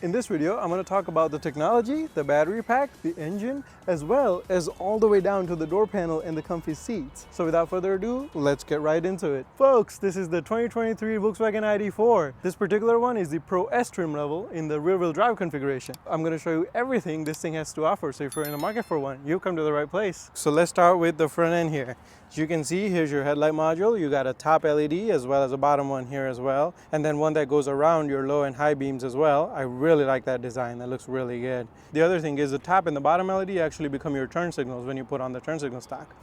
In this video, I'm going to talk about the technology, the battery pack, the engine, as well as all the way down to the door panel and the comfy seats. So without further ado, let's get right into it. Folks, this is the 2023 Volkswagen ID4. This particular one is the Pro S trim level in the rear-wheel drive configuration. I'm going to show you everything this thing has to offer, so if you're in the market for one, you've come to the right place. So let's start with the front end here. As you can see, here's your headlight module. You got a top LED as well as a bottom one here as well, and then one that goes around your low and high beams as well. I really like that design. That looks really good. The other thing is the top and the bottom LED actually become your turn signals when you put on the turn signal stock.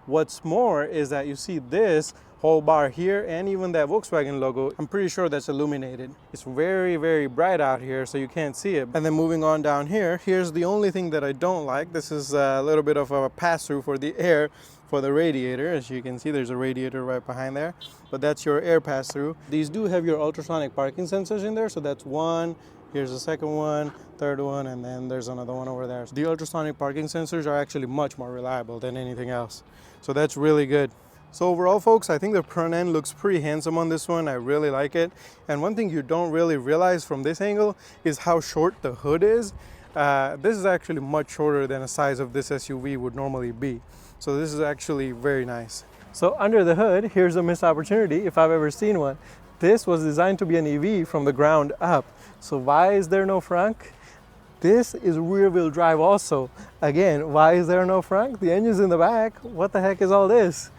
What's more is that you see this whole bar here and even that Volkswagen logo, I'm pretty sure that's illuminated. It's very, very bright out here, so you can't see it. And then moving on down here, here's the only thing that I don't like. This is a little bit of a pass-through for the air for the radiator. As you can see, there's a radiator right behind there, but that's your air pass-through. These do have your ultrasonic parking sensors in there, so that's one. Here's the second one, third one, and then there's another one over there. So the ultrasonic parking sensors are actually much more reliable than anything else. So that's really good. So overall, folks, I think the front end looks pretty handsome on this one. I really like it. And one thing you don't really realize from this angle is how short the hood is. This is actually much shorter than the size of this SUV would normally be. So this is actually very nice. So under the hood, here's a missed opportunity if I've ever seen one. This was designed to be an EV from the ground up. So why is there no frunk? This is rear-wheel drive also. Again, why is there no frunk? The engine's in the back. What the heck is all this?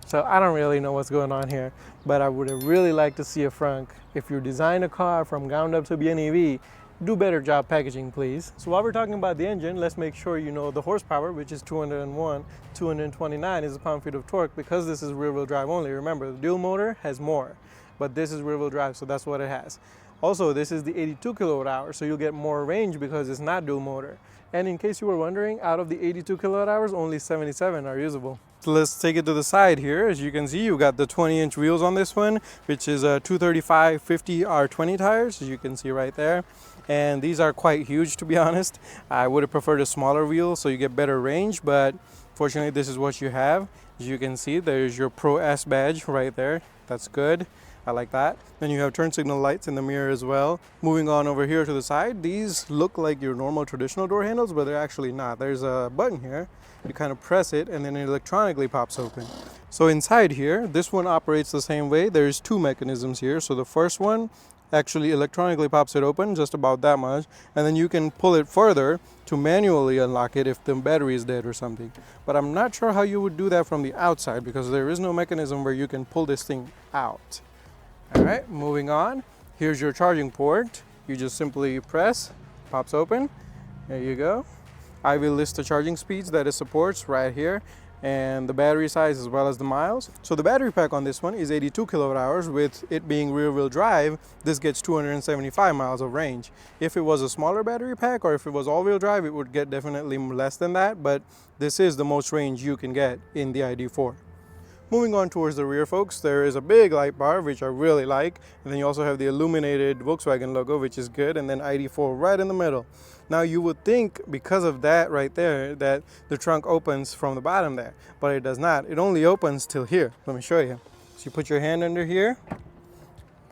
So I don't really know what's going on here, but I would have really liked to see a frunk. If you design a car from ground up to be an EV, do better job packaging, please. So while we're talking about the engine, let's make sure you know the horsepower, which is 201. 229 is the pound-feet of torque because this is rear-wheel drive only. Remember, the dual motor has more, but this is rear-wheel drive, so that's what it has. Also, this is the 82 kilowatt hours, so you'll get more range because it's not dual motor. And in case you were wondering, out of the 82 kilowatt hours, only 77 are usable. So let's take it to the side here. As you can see, you got the 20-inch wheels on this one, which is a 235/50 R20 tires, as you can see right there. And these are quite huge, to be honest. I would have preferred a smaller wheel so you get better range, but fortunately this is what you have. As you can see, there's your Pro S badge right there. That's good. I like that. Then you have turn signal lights in the mirror as well. Moving on over here to the side, these look like your normal traditional door handles, but they're actually not. There's a button here. You kind of press it and then it electronically pops open. So inside here, this one operates the same way. There's two mechanisms here. So the first one actually electronically pops it open, just about that much, and then you can pull it further to manually unlock it if the battery is dead or something. But I'm not sure how you would do that from the outside because there is no mechanism where you can pull this thing out. All right, moving on. Here's your charging port. You just simply press, pops open. There you go. I will list the charging speeds that it supports right here and the battery size as well as the miles. So the battery pack on this one is 82 kilowatt hours. With it being rear-wheel drive, this gets 275 miles of range. If it was a smaller battery pack or if it was all-wheel drive, it would get definitely less than that, but this is the most range you can get in the ID4. Moving on towards the rear, folks, there is a big light bar, which I really like. And then you also have the illuminated Volkswagen logo, which is good, and then ID4 right in the middle. Now you would think because of that right there that the trunk opens from the bottom there, but it does not. It only opens till here. Let me show you. So you put your hand under here,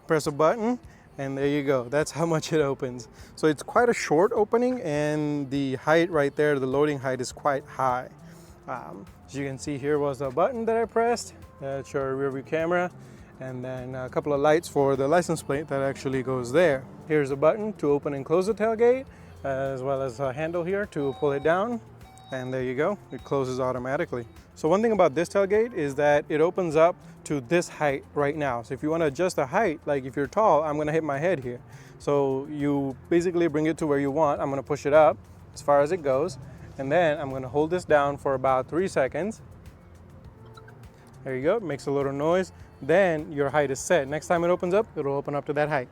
press a button, and there you go. That's how much it opens. So it's quite a short opening, and the height right there, the loading height is quite high. As you can see, here was a button that I pressed. That's your rear view camera, and then a couple of lights for the license plate that actually goes there. Here's a button to open and close the tailgate, as well as a handle here to pull it down, and there you go. It closes automatically. So one thing about this tailgate is that it opens up to this height right now. So if you want to adjust the height, like if you're tall, I'm going to hit my head here. So you basically bring it to where you want. I'm going to push it up as far as it goes. And then I'm going to hold this down for about 3 seconds. There you go, it makes a little noise. Then your height is set. Next time it opens up, it'll open up to that height.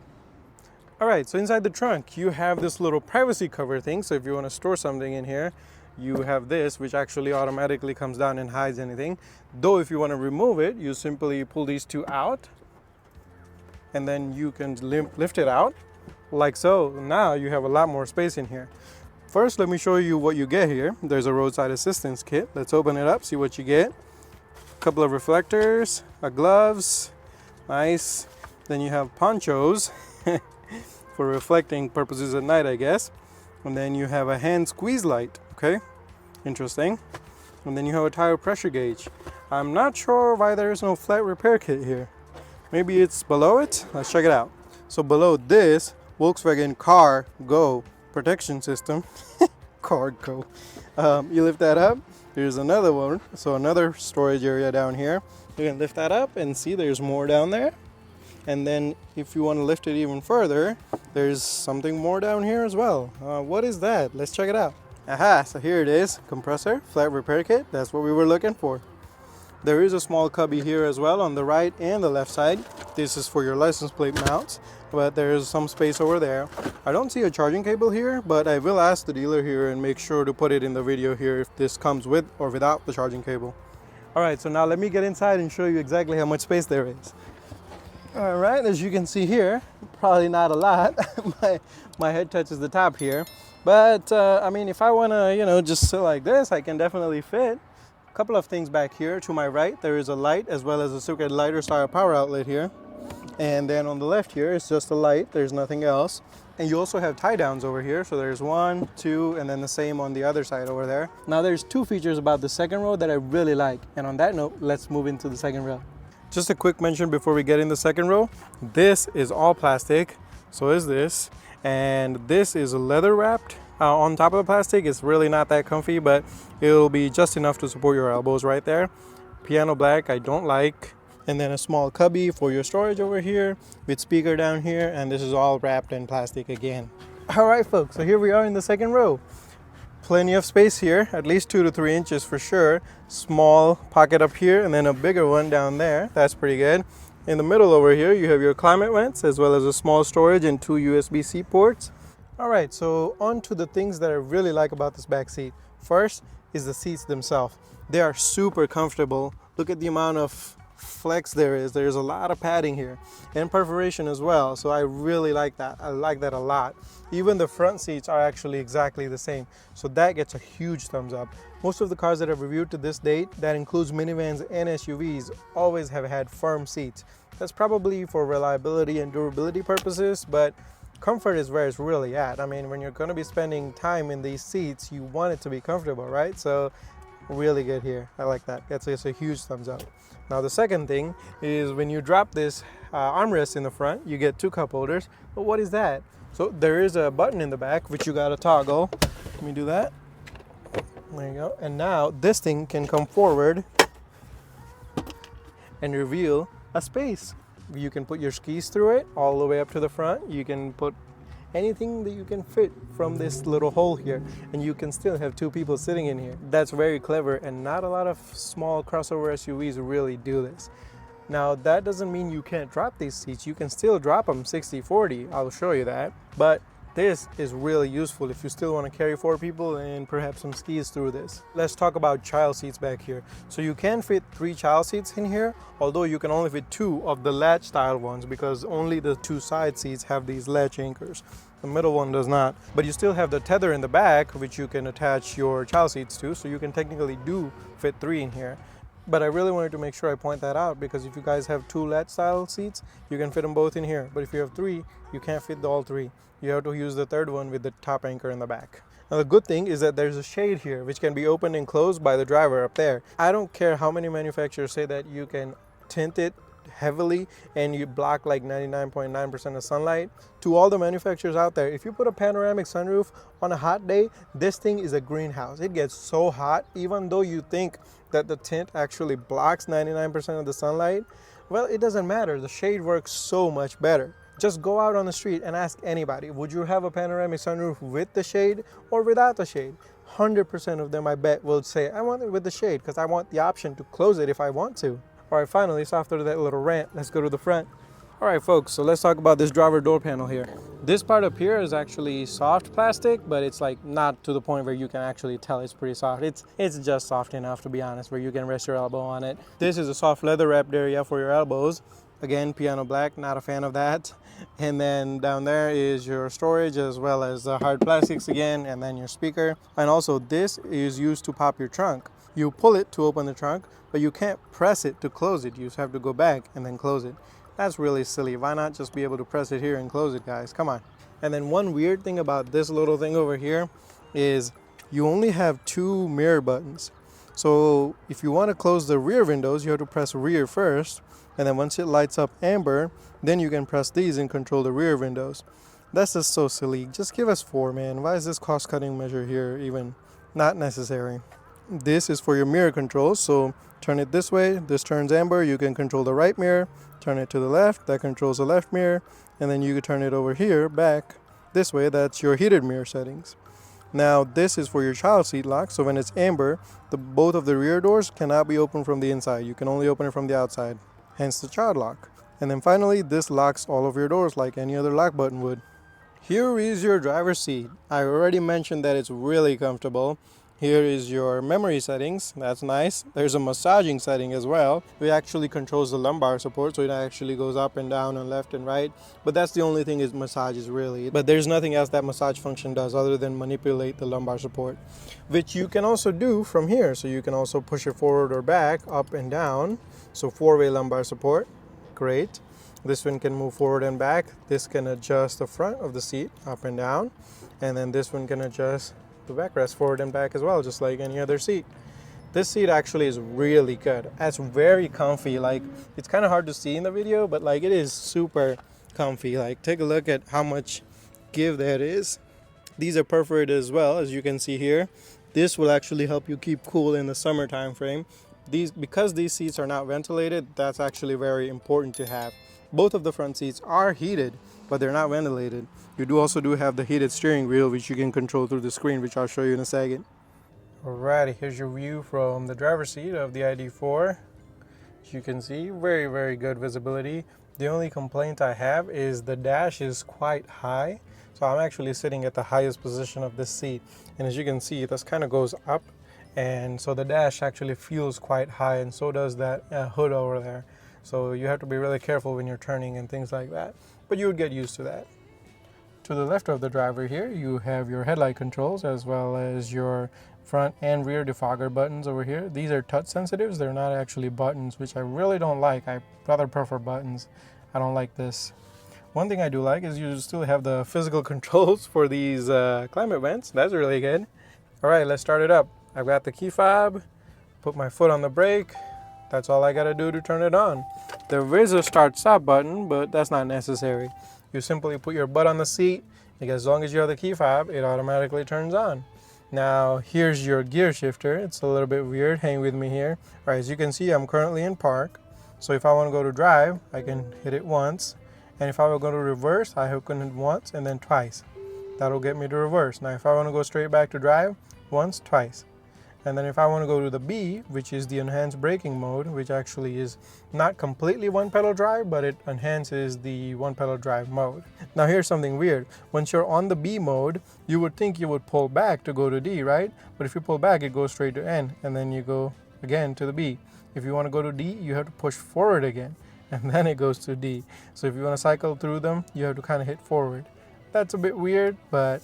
All right, so inside the trunk, you have this little privacy cover thing. So if you want to store something in here, you have this, which actually automatically comes down and hides anything. Though if you want to remove it, you simply pull these two out, and then you can lift it out like so. Now you have a lot more space in here. First, let me show you what you get here. There's a roadside assistance kit. Let's open it up, see what you get. A couple of reflectors, gloves, nice. Then you have ponchos. for reflecting purposes at night, I guess. And then you have a hand squeeze light, okay? Interesting. And then you have a tire pressure gauge. I'm not sure why there is no flat repair kit here. Maybe it's below it? Let's check it out. So below this, Volkswagen Car Go protection system. Car Go. You lift that up. There's another one. So another storage area down here. You can lift that up and see there's more down there. And then if you want to lift it even further, there's something more down here as well. What is that? Let's check it out. Aha, so here it is. Compressor, flat repair kit. That's what we were looking for. There is a small cubby here as well on the right and the left side. This is for your license plate mounts, but there's some space over there. I don't see a charging cable here, but I will ask the dealer here and make sure to put it in the video here if this comes with or without the charging cable. All right, so now let me get inside and show you exactly how much space there is. All right, as you can see here, probably not a lot. my head touches the top here. But I mean, if I want to, just sit like this, I can definitely fit. A couple of things back here. To my right, there is a light as well as a circuit lighter style power outlet here. And then on the left here, it's just a light. There's nothing else. And you also have tie downs over here. So there's 1, 2, and then the same on the other side over there. Now there's 2 features about the second row that I really like. And on that note, let's move into the second row. Just a quick mention before we get in the second row. This is all plastic. So is this. And this is leather wrapped on top of the plastic. It's really not that comfy, but it'll be just enough to support your elbows right there. Piano black I don't like. And then a small cubby for your storage over here with speaker down here, and this is all wrapped in plastic again. All right folks, so here we are in the second row. Plenty of space here, at least 2 to 3 inches for sure. Small pocket up here and then a bigger one down there. That's pretty good. In the middle over here, you have your climate vents as well as a small storage and 2 USB-C ports. All right, so on to the things that I really like about this back seat. First is the seats themselves. They are super comfortable. Look at the amount of flex there is. There's a lot of padding here and perforation as well. So I really like that. I like that a lot. Even the front seats are actually exactly the same. So that gets a huge thumbs up. Most of the cars that I've reviewed to this date, that includes minivans and SUVs, always have had firm seats. That's probably for reliability and durability purposes, but comfort is where it's really at. I mean, when you're going to be spending time in these seats, you want it to be comfortable, right? So really good here. I like that. That's just a huge thumbs up. Now the second thing is when you drop this armrest in the front, you get 2 cup holders. But what is that? So there is a button in the back which you got to toggle. Let me do that. There you go. And now this thing can come forward and reveal a space. You can put your skis through it all the way up to the front. You can put anything that you can fit from this little hole here, and you can still have 2 people sitting in here. That's very clever, and not a lot of small crossover SUVs really do this. Now that doesn't mean you can't drop these seats. You can still drop them 60-40. I'll show you that. But this is really useful if you still want to carry 4 people and perhaps some skis through this. Let's talk about child seats back here. So you can fit 3 child seats in here, although you can only fit 2 of the latch style ones because only the 2 side seats have these latch anchors. The middle one does not. But you still have the tether in the back which you can attach your child seats to, so you can technically do fit 3 in here. But I really wanted to make sure I point that out because if you guys have 2 latch style seats, you can fit them both in here. But if you have 3, you can't fit all 3. You have to use the third one with the top anchor in the back. Now the good thing is that there's a shade here which can be opened and closed by the driver up there. I don't care how many manufacturers say that you can tint it heavily and you block like 99.9% of sunlight. To all the manufacturers out there, if you put a panoramic sunroof on a hot day, this thing is a greenhouse. It gets so hot, even though you think that the tint actually blocks 99% of the sunlight. Well, it doesn't matter. The shade works so much better. Just go out on the street and ask anybody, would you have a panoramic sunroof with the shade or without the shade? 100% of them, I bet, will say, I want it with the shade because I want the option to close it if I want to. All right, finally, so after that little rant, let's go to the front. All right, folks, so let's talk about this driver door panel here. This part up here is actually soft plastic, but it's like not to the point where you can actually tell it's pretty soft. It's just soft enough, to be honest, where you can rest your elbow on it. This is a soft leather wrapped area for your elbows. Again, piano black, not a fan of that. And then down there is your storage as well as hard plastics again, and then your speaker. And also this is used to pop your trunk. You pull it to open the trunk, but you can't press it to close it. You just have to go back and then close it. That's really silly. Why not just be able to press it here and close it, guys? Come on. And then one weird thing about this little thing over here is you only have 2 mirror buttons. So if you want to close the rear windows, you have to press rear first, and then once it lights up amber, then you can press these and control the rear windows. That's just so silly. Just give us 4, man. Why is this cost-cutting measure here even not necessary? This is for your mirror controls, so turn it this way, this turns amber, you can control the right mirror. Turn it to the left, that controls the left mirror, and then you can turn it over here back this way, that's your heated mirror settings. Now this is for your child seat lock, so when it's amber, both of the rear doors cannot be opened from the inside. You can only open it from the outside, hence the child lock. And then finally, this locks all of your doors like any other lock button would. Here is your driver's seat. I already mentioned that it's really comfortable. Here is your memory settings. That's nice. There's a massaging setting as well. It actually controls the lumbar support, so it actually goes up and down and left and right. But that's the only thing it massages really. But there's nothing else that massage function does other than manipulate the lumbar support, which you can also do from here. So you can also push it forward or back, up and down. So 4-way lumbar support. Great. This one can move forward and back. This can adjust the front of the seat up and down. And then this one can adjust the backrest forward and back as well, just like any other seat. This seat actually is really good. It's very comfy. Like, it's kind of hard to see in the video, but like it is super comfy. Like, take a look at how much give that is. These are perforated as well, as you can see here. This will actually help you keep cool in the summer time frame. Because these seats are not ventilated, that's actually very important to have. Both of the front seats are heated, but they're not ventilated. You also have the heated steering wheel, which you can control through the screen, which I'll show you in a second. Alrighty, here's your view from the driver's seat of the ID4. As you can see, very, very good visibility. The only complaint I have is the dash is quite high. So I'm actually sitting at the highest position of this seat. And as you can see, this kind of goes up. And so the dash actually feels quite high, and so does that hood over there. So you have to be really careful when you're turning and things like that. But you would get used to that. To the left of the driver here, you have your headlight controls as well as your front and rear defogger buttons over here. These are touch sensitives. They're not actually buttons, which I really don't like. I rather prefer buttons. I don't like this. One thing I do like is you still have the physical controls for these climate vents. That's really good. All right, let's start it up. I've got the key fob, put my foot on the brake. That's all I gotta do to turn it on. There is a start stop button, but that's not necessary. You simply put your butt on the seat, and as long as you have the key fob, it automatically turns on. Now, here's your gear shifter. It's a little bit weird. Hang with me here. All right, as you can see, I'm currently in park. So if I want to go to drive, I can hit it once. And if I will go to reverse, I hook it once and then twice. That'll get me to reverse. Now, if I want to go straight back to drive, once, twice. And then if I want to go to the B, which is the enhanced braking mode, which actually is not completely one pedal drive, but it enhances the one pedal drive mode. Now here's something weird. Once you're on the B mode, you would think you would pull back to go to D, right? But if you pull back, it goes straight to N, and then you go again to the B. If you want to go to D, you have to push forward again, and then it goes to D. So if you want to cycle through them, you have to kind of hit forward. That's a bit weird, but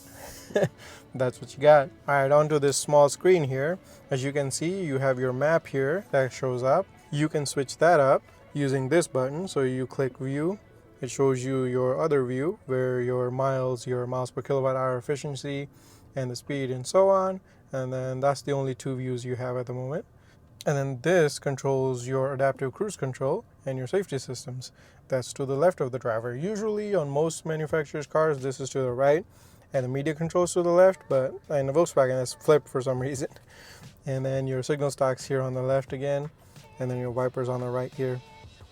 that's what you got. All right, onto this small screen here. As you can see, you have your map here that shows up. You can switch that up using this button. So you click view. It shows you your other view where your miles per kilowatt hour efficiency and the speed and so on. And then that's the only 2 views you have at the moment. And then this controls your adaptive cruise control and your safety systems. That's to the left of the driver. Usually on most manufacturers' cars, this is to the right and the media controls to the left, but in the Volkswagen it's flipped for some reason. And then your signal stocks here on the left again, and then your wipers on the right here.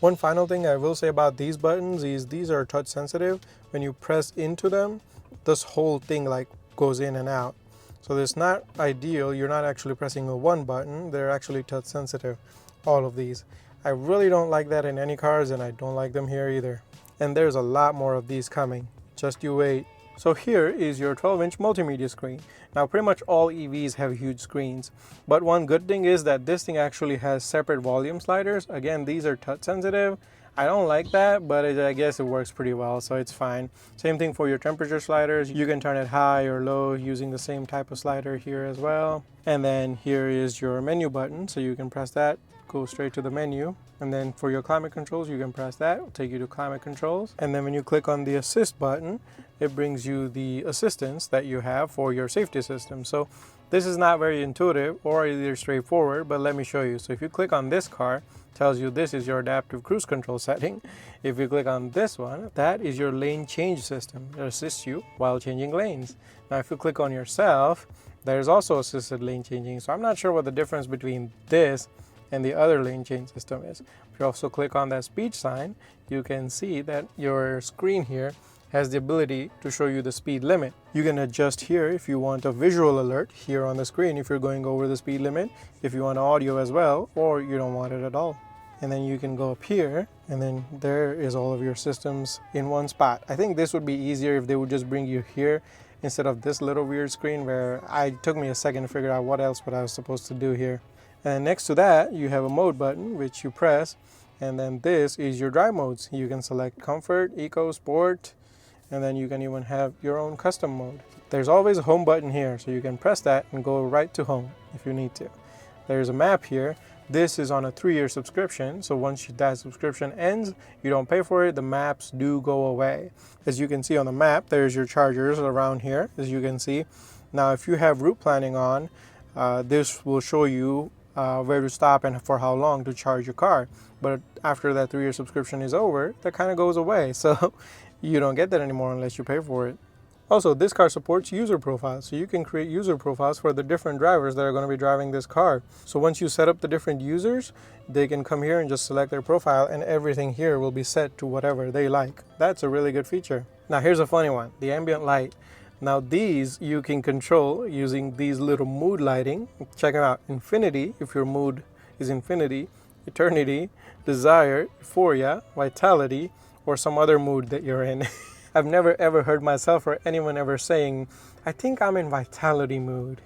One final thing I will say about these buttons is these are touch sensitive. When you press into them, this whole thing like goes in and out. So it's not ideal. You're not actually pressing a one button. They're actually touch sensitive, all of these. I really don't like that in any cars, and I don't like them here either. And there's a lot more of these coming. Just you wait. So here is your 12-inch multimedia screen. Now pretty much all EVs have huge screens, but one good thing is that this thing actually has separate volume sliders. Again, these are touch sensitive. I don't like that, but I guess it works pretty well, so it's fine. Same thing for your temperature sliders. You can turn it high or low using the same type of slider here as well. And then here is your menu button, so you can press that go straight to the menu. And then for your climate controls, you can press that, it'll take you to climate controls. And then when you click on the assist button, it brings you the assistance that you have for your safety system. So this is not very intuitive or either straightforward, but let me show you. So if you click on this car, it tells you this is your adaptive cruise control setting. If you click on this one, that is your lane change system. It assists you while changing lanes. Now if you click on yourself, there's also assisted lane changing. So I'm not sure what the difference between this and the other lane change system is. If you also click on that speed sign, you can see that your screen here has the ability to show you the speed limit. You can adjust here if you want a visual alert here on the screen if you're going over the speed limit, if you want audio as well, or you don't want it at all. And then you can go up here, and then there is all of your systems in one spot. I think this would be easier if they would just bring you here instead of this little weird screen where it took me a second to figure out what I was supposed to do here. And next to that, you have a mode button, which you press, and then this is your drive modes. You can select Comfort, Eco, Sport, and then you can even have your own custom mode. There's always a home button here, so you can press that and go right to home if you need to. There's a map here. This is on a 3-year subscription, so once that subscription ends, you don't pay for it, the maps do go away. As you can see on the map, there's your chargers around here, as you can see. Now, if you have route planning on, this will show you where to stop and for how long to charge your car. But after that 3-year subscription is over, that kind of goes away. So you don't get that anymore unless you pay for it. Also, this car supports user profiles, so you can create user profiles for the different drivers that are going to be driving this car. So once you set up the different users, they can come here and just select their profile, and everything here will be set to whatever they like. That's a really good feature. Now here's a funny one, the ambient light. Now these you can control using these little mood lighting. Check them out. Infinity, if your mood is infinity, eternity, desire, euphoria, vitality, or some other mood that you're in. I've never ever heard myself or anyone ever saying, I think I'm in vitality mood.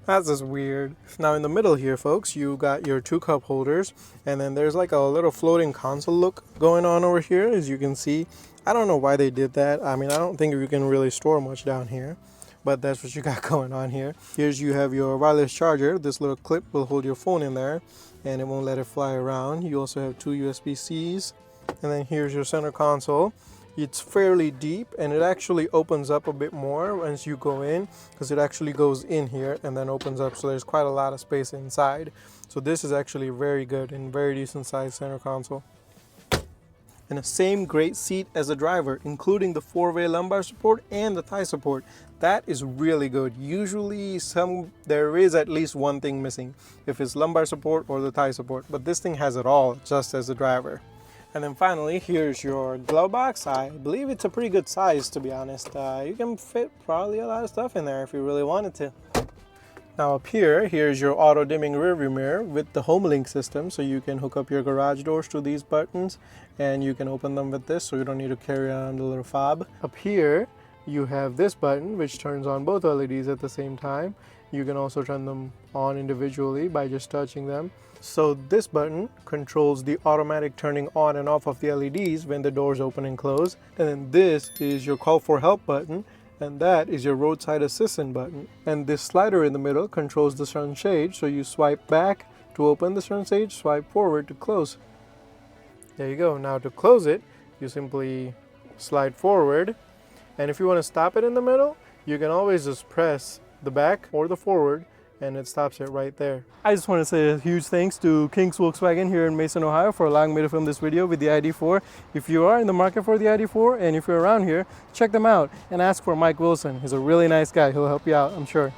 That's just weird. Now in the middle here, folks, you got your 2 cup holders, and then there's like a little floating console look going on over here, as you can see. I don't know why they did that. I mean, I don't think you can really store much down here, but that's what you got going on here. Here's you have your wireless charger. This little clip will hold your phone in there, and it won't let it fly around. You also have 2 USB-Cs, and then here's your center console. It's fairly deep, and it actually opens up a bit more once you go in, because it actually goes in here and then opens up, so there's quite a lot of space inside. So this is actually very good and very decent sized center console. And the same great seat as the driver, including the 4-way lumbar support and the thigh support. That is really good. Usually there is at least one thing missing, if it's lumbar support or the thigh support, but this thing has it all, just as the driver. And then finally, here's your glove box. I believe it's a pretty good size, to be honest. You can fit probably a lot of stuff in there if you really wanted to. Now up here, here's your auto dimming rearview mirror with the home link system, so you can hook up your garage doors to these buttons and you can open them with this, so you don't need to carry around the little fob. Up here, you have this button which turns on both LEDs at the same time. You can also turn them on individually by just touching them. So this button controls the automatic turning on and off of the LEDs when the doors open and close. And then this is your call for help button, and that is your roadside assistant button. And this slider in the middle controls the sunshade, so you swipe back to open the sunshade, swipe forward to close. There you go. Now to close it, you simply slide forward, and if you want to stop it in the middle, you can always just press the back or the forward, and it stops it right there. I just want to say a huge thanks to King's Volkswagen here in Mason, Ohio for allowing me to film this video with the ID4. If you are in the market for the ID4 and if you're around here, check them out and ask for Mike Wilson. He's a really nice guy. He'll help you out, I'm sure.